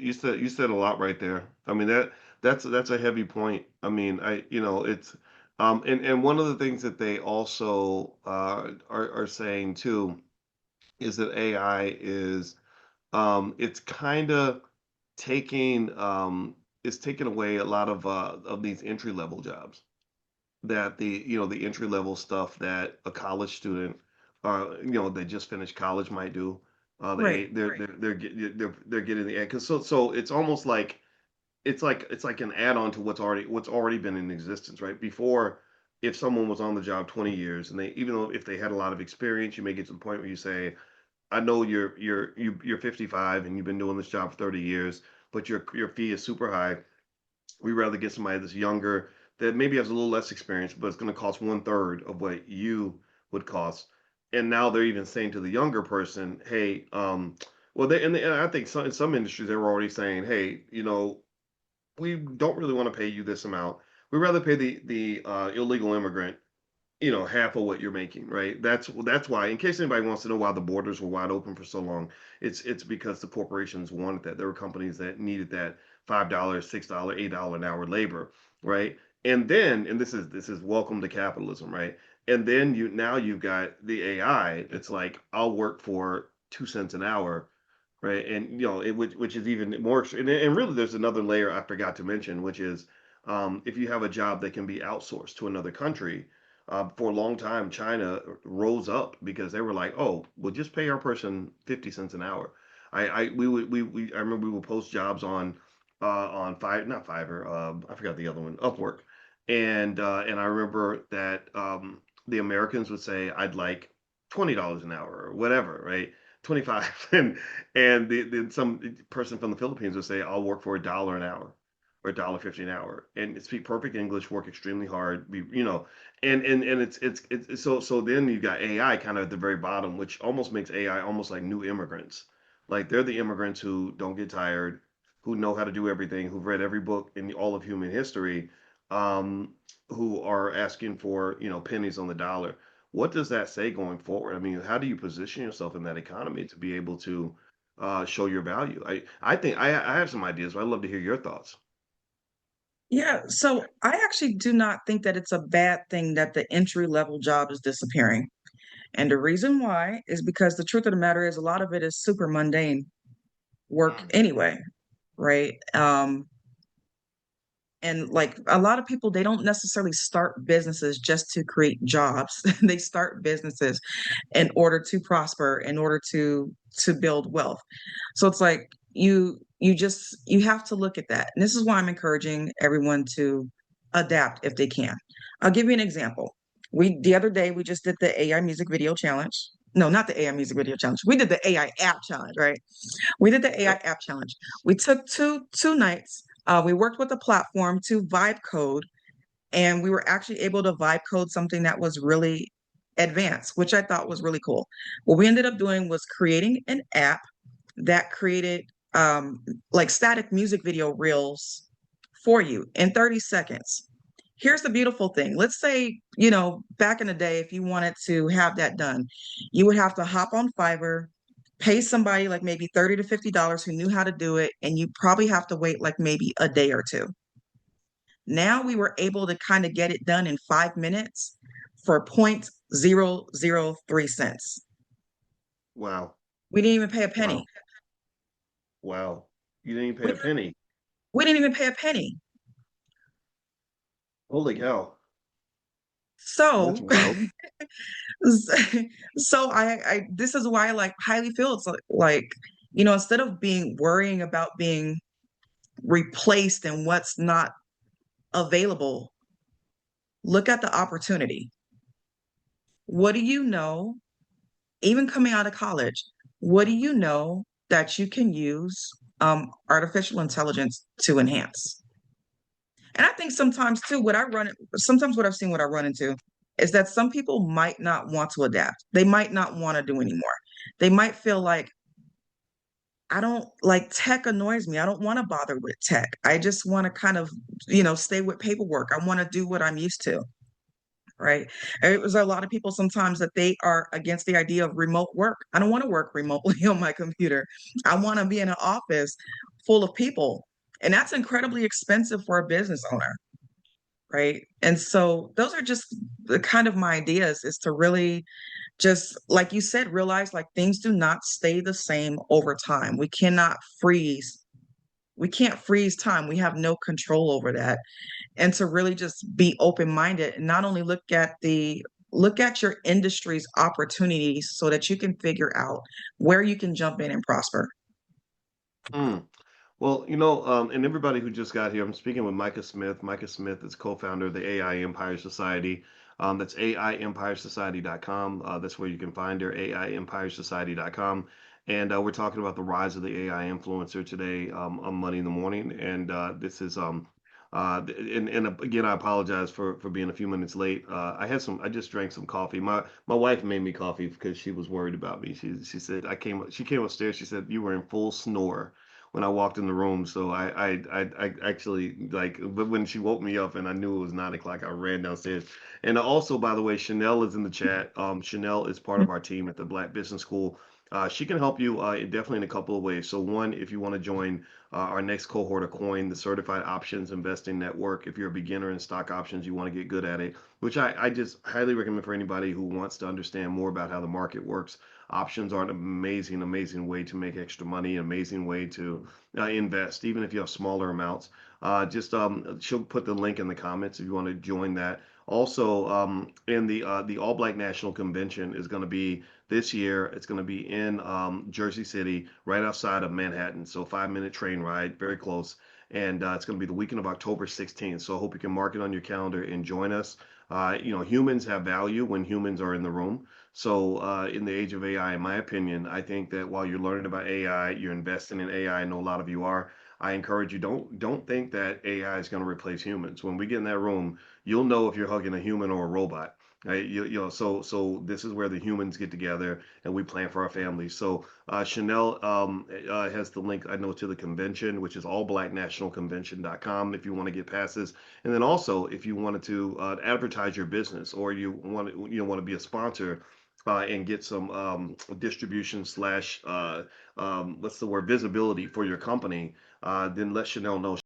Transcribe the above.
you said a lot right there. I mean that's a heavy point. I mean, it's and one of the things that they also are saying too is that AI is it's kind of taking it's taking away a lot of these entry level jobs that the entry level stuff that a college student they just finished college might do. Right. They're getting the because so it's almost like it's like an add-on to what's already been in existence, right? Before, if someone was on the job 20 years and they even though if they had a lot of experience, you may get to the point where you say, I know you're 55 and you've been doing this job for 30 years, but your fee is super high. We rather get somebody that's younger that maybe has a little less experience, but it's going to cost one third of what you would cost. And now they're even saying to the younger person, "Hey, well, and I think in some industries they were already saying, hey, we don't really want to pay you this amount. We'd rather pay the illegal immigrant half of what you're making, right? That's why. In case anybody wants to know why the borders were wide open for so long, it's because the corporations wanted that. There were companies that needed that $5, $6, $8 an hour labor, right? And this is welcome to capitalism, right? And then you've got the AI. It's like I'll work for 2 cents an hour, right? And which is even more. And really, there's another layer I forgot to mention, which is if you have a job that can be outsourced to another country, for a long time, China rose up because they were like, "Oh, we'll just pay our person 50 cents an hour." I remember we would post jobs on Fiverr, not Fiverr. I forgot the other one, Upwork, and I remember that the Americans would say, "I'd like $20 an hour or whatever," right? 25, and some person from the Philippines would say, "I'll work for $1 an hour." Or $1.50 an hour, and speak perfect English, work extremely hard, and it's so then you got AI kind of at the very bottom, which almost makes AI almost like new immigrants. Like they're the immigrants who don't get tired, who know how to do everything, who've read every book in all of human history, who are asking for pennies on the dollar. What does that say going forward? I mean, how do you position yourself in that economy to be able to show your value? I think I have some ideas, but I'd love to hear your thoughts. Yeah, so I actually do not think that it's a bad thing that the entry level job is disappearing. And the reason why is because the truth of the matter is a lot of it is super mundane work anyway, right? And like a lot of people, they don't necessarily start businesses just to create jobs. They start businesses in order to prosper, in order to build wealth. So it's like you have to look at that. And this is why I'm encouraging everyone to adapt if they can. I'll give you an example. We the other day we just did the AI music video challenge. No, not the AI music video challenge. We did the AI app challenge, right? We did the AI Yep. app challenge. We took two nights. We worked with a platform to vibe code, and we were actually able to vibe code something that was really advanced, which I thought was really cool. What we ended up doing was creating an app that created like static music video reels for you in 30 seconds. Here's the beautiful thing. Let's say, back in the day, if you wanted to have that done, you would have to hop on Fiverr, pay somebody like maybe 30 to $50 who knew how to do it, and you probably have to wait like maybe a day or two. Now we were able to kind of get it done in 5 minutes for 0.003 cents. Wow. We didn't even pay a Wow. penny. Wow. You didn't even pay We, a penny. we didn't even pay a penny. Holy cow. That's So, wild. so I this is why I like highly feel it's like, instead of being worrying about being replaced and what's not available, look at the opportunity. What do you know, even coming out of college, what do you know that you can use artificial intelligence to enhance? And I think sometimes too, sometimes what I run into is that some people might not want to adapt. They might not want to do anymore. They might feel like, I don't like tech annoys me. I don't want to bother with tech. I just want to kind of, stay with paperwork. I want to do what I'm used to. Right. It was a lot of people sometimes that they are against the idea of remote work. I don't want to work remotely on my computer. I want to be in an office full of people. And that's incredibly expensive for a business owner, right? And so those are just the kind of my ideas, is to really just, like you said, realize like things do not stay the same over time. We can't freeze time. We have no control over that. And to really just be open-minded and not only look at your industry's opportunities so that you can figure out where you can jump in and prosper. Mm. Well, and everybody who just got here, I'm speaking with Micah Smith. Micah Smith is co-founder of the AI Empire Society. That's AIEmpiresociety.com. That's where you can find her, AIEmpiresociety.com. And we're talking about the rise of the AI influencer today on Money in the Morning. And this is and again, I apologize for being a few minutes late. I just drank some coffee. My wife made me coffee because she was worried about me. She said she came upstairs. She said you were in full snore when I walked in the room. So I actually like, but when she woke me up and I knew it was 9 o'clock, I ran downstairs. And also, by the way, Chanel is in the chat. Chanel is part of our team at the Black Business School. She can help you definitely in a couple of ways. So one, if you want to join our next cohort of Coin, the Certified Options Investing Network, if you're a beginner in stock options, you want to get good at it, which I just highly recommend for anybody who wants to understand more about how the market works. Options are an amazing, amazing way to make extra money, amazing way to invest, even if you have smaller amounts. Just she'll put the link in the comments if you want to join that. Also, in the All Black National Convention is going to be this year. It's going to be in Jersey City, right outside of Manhattan. So 5 minute train ride, very close. And it's going to be the weekend of October 16th. So I hope you can mark it on your calendar and join us. Humans have value when humans are in the room. So, in the age of AI, in my opinion, I think that while you're learning about AI, you're investing in AI. I know a lot of you are. I encourage you, don't think that AI is going to replace humans. When we get in that room, you'll know if you're hugging a human or a robot. Right? So this is where the humans get together and we plan for our families. So Chanel has the link I know to the convention, which is allblacknationalconvention.com if you want to get passes. And then also if you wanted to advertise your business or you want to be a sponsor and get some distribution slash what's the word, visibility for your company, then let Chanel know.